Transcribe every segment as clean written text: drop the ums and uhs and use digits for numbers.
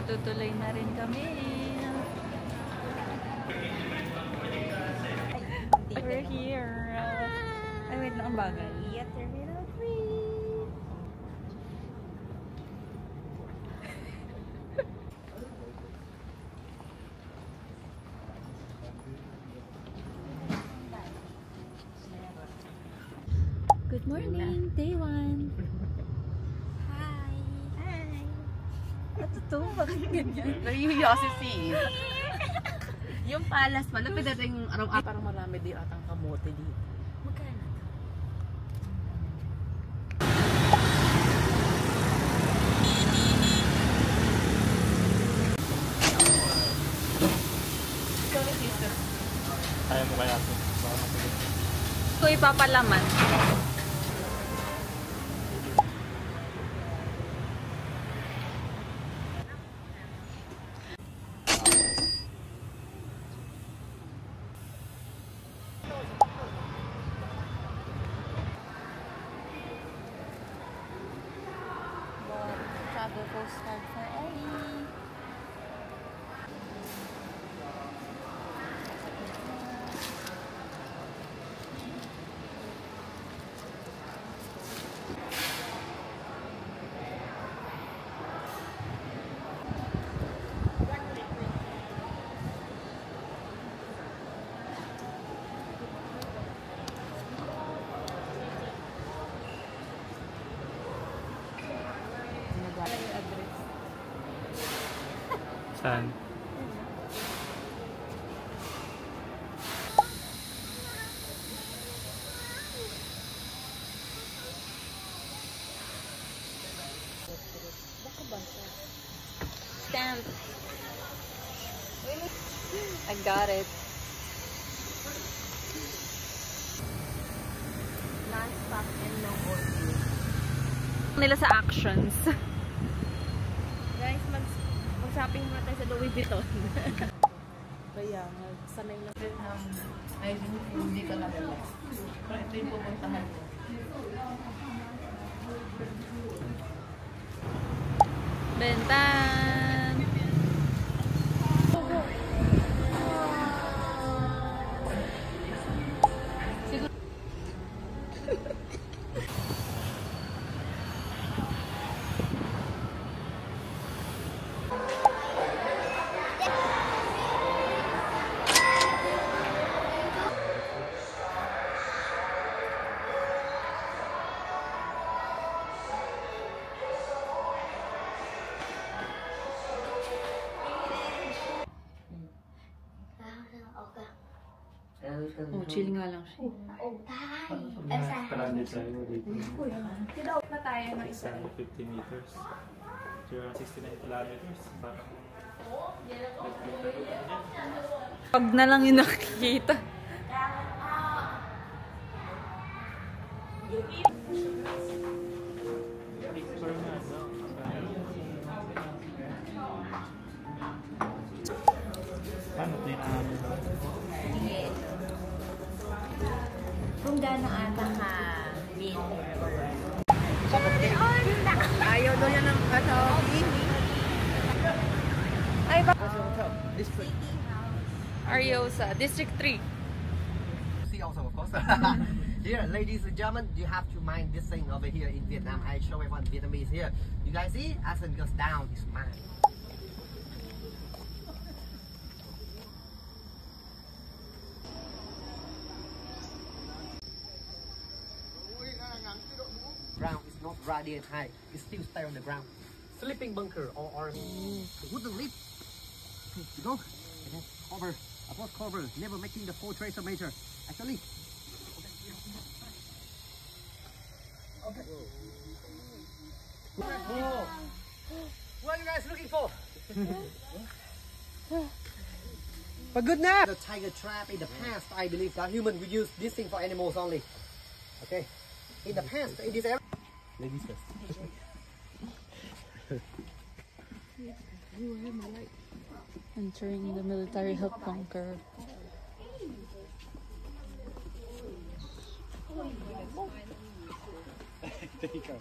Magtutuloy na rin kami. We're here. Ay, wait na ang bagal. Terminal 3. Good morning, day 1. Hi. Hi. Ano to? Bakit ganyan? Nahihiya si Sis. Yung palas pala, pinating araw-araw. Parang marami di atang kamote dito. Magkano? Sorry, sister. Kaya mo kaya ito. Baka matuloy. Ito ipapalaman. Travel postcard for Ellie. Saan? Stamp. I got it. Non-stop and no audio. Nila sa actions. Guys, mag-shopping muna tayo sa Louis Vuitton. Kaya, sanay na rin ng ay, hindi ka na relax. Pero ito yung pupuntahan mo. Bentan. Oh, chill nga lang siya. Stranded tayo dito. Kinaut na tayo ng isa. 50 meters. 69 kilometers. Parang... Pag na lang yung nakikita. Picture nga, no? Paano ito yung Kung gano'n ata ka bin ayaw daw yan ng Ay, ba? Ariosa, District 3. See also, of course. Here, ladies and gentlemen, you have to mind this thing over here in Vietnam. I show everyone Vietnamese here. You guys see? As it goes down, it's mine. Ground is not radiant high. It still stay on the ground. Sleeping bunker or wooden lip. You go. And then cover. Above cover. Never making the full tracer major. Actually. Okay. Whoa. What are you guys looking for? But good now. The tiger trap in the past, I believe that humans will use this thing for animals only. Okay. In the past, it is ladies first. Entering the military help bunker. There you go.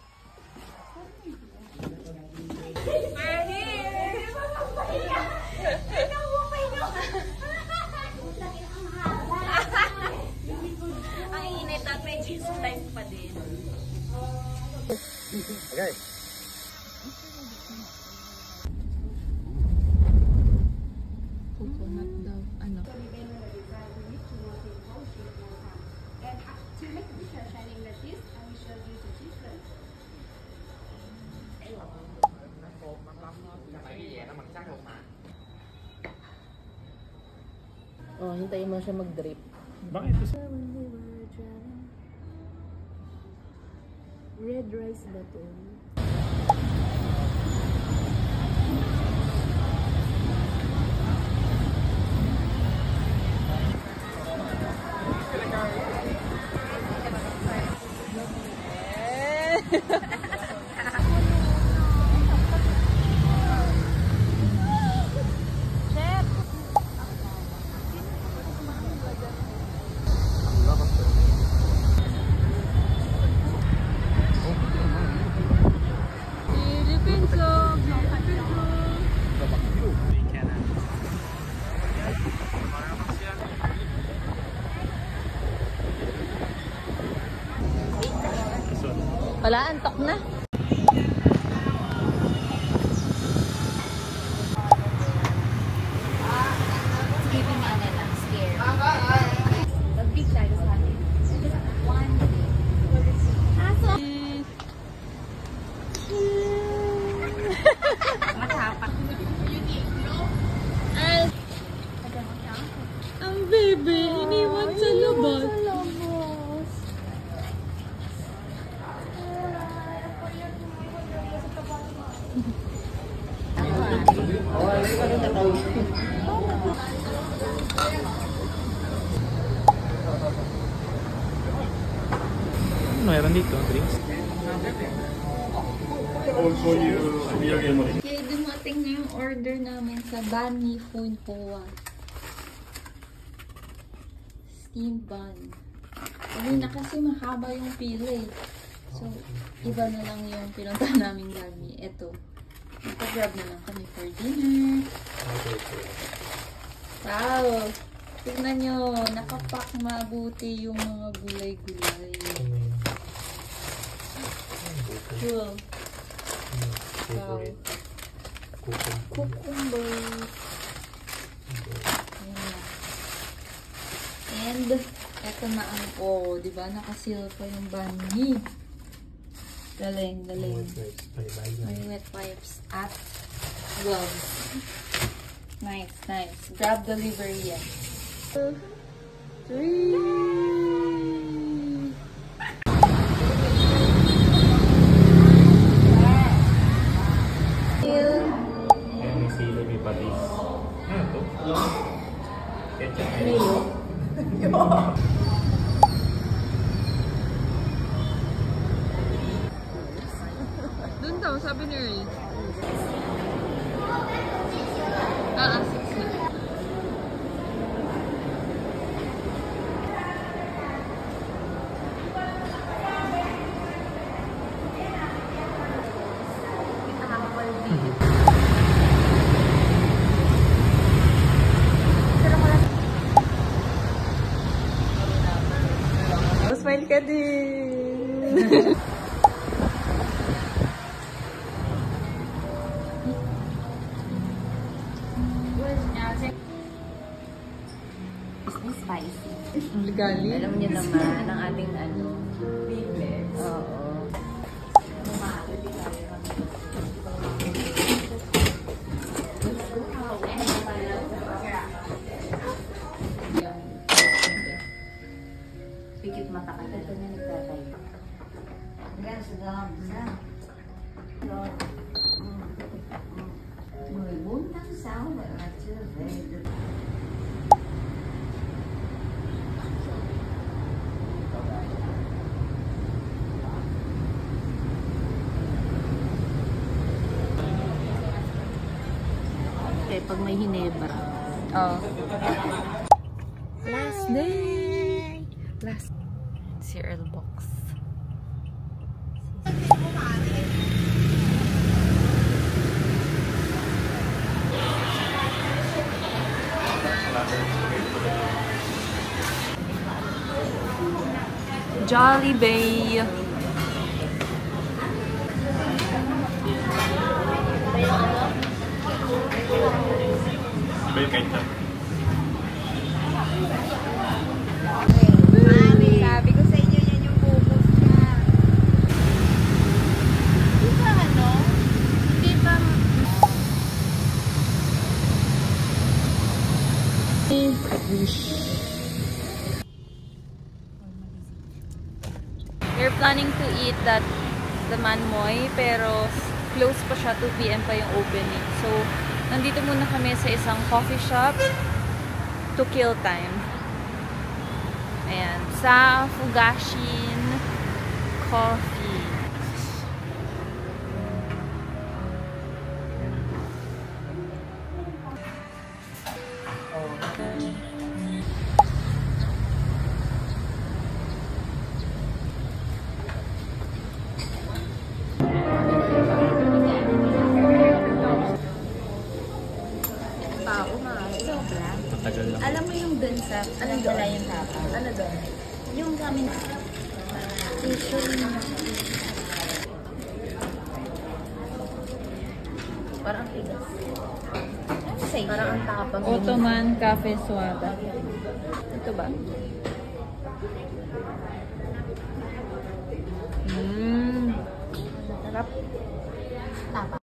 Ang init at may Jesus life pa din. Okay. Coconut daw. Ano? Oh, hintayin mo siya mag-drip. Bakit? Red rice ba to? Wala, antok na. Giving me I'm scared. The big guy is having one day. Matapak. Ang bebe, iniwan sa labas. Meron dito, drinks. Okay, dumating na yung order namin sa Banh Phuong Hoa. Steamed bun. Sabi na kasi mahaba yung pila eh. So, iba na lang yung pinunta namin Banh. Ito. Nagpa-grab na lang kami for dinner. Wow! Tignan nyo, nakapak mabuti yung mga gulay-gulay. Cool. Wow. Cucumber. Ayan. And, eto na ang, di ba? Nakasil pa yung banh mi. Galing, galing. May wet wipes at gloves. Nice, nice. Grab delivery yan. 3. Patis. Ano to? Ketchup. Doon daw, sabi ni Ray. 6 na. Smile ka din. Spicy. Ang ligali. Alam niyo naman ang ating Oo. Pikit mata ka. Ito na nagtatay. Hanggang sa gams, ha? Người bốn tháng 6 vậy mà chưa về được. Okay, pag may hinebra. Oh. Last day! Last cereal box. Jollibee. Ba yung ketchup? Sabi ko sa inyo yan yung focus niya. Hindi ba ano? Hindi ba... We're planning to eat that the Manmoy, pero close pa siya, 2 PM pa yung opening. So, nandito muna kami sa isang coffee shop to kill time. Ayan, sa Fugashin Coffee. Matagal lang. Alam mo yung dun sa, ano doon? Yung tapa? Ano doon? Yung kami na, parang ang tigas. Parang ang tapang. Ottoman Cafe Suada. Ito ba? Sarap. Tapa.